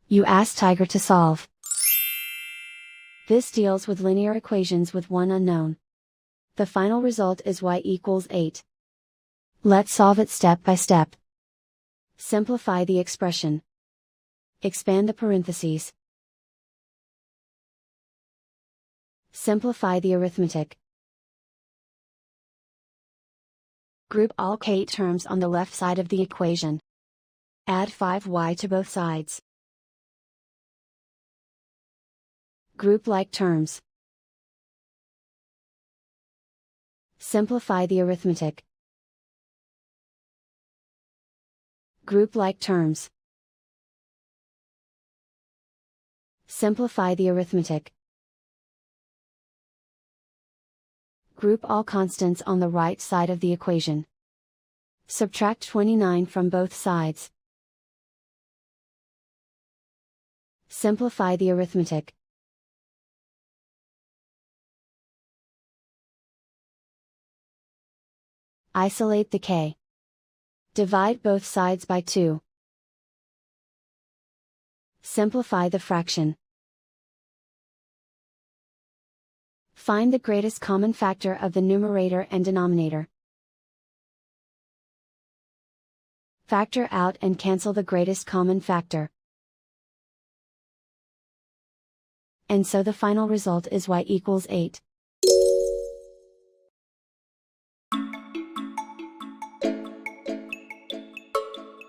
You ask Tiger to solve. This deals with linear equations with one unknown. The final result is y=8. Let's solve it step by step. Simplify the expression. Expand the parentheses. Simplify the arithmetic. Group all k terms on the left side of the equation. Add 5y to both sides. Group like terms. Simplify the arithmetic. Group like terms. Simplify the arithmetic. Group all constants on the right side of the equation. Subtract 29 from both sides. Simplify the arithmetic. Isolate the k. Divide both sides by 2. Simplify the fraction. Find the greatest common factor of the numerator and denominator. Factor out and cancel the greatest common factor. And so the final result is y=8.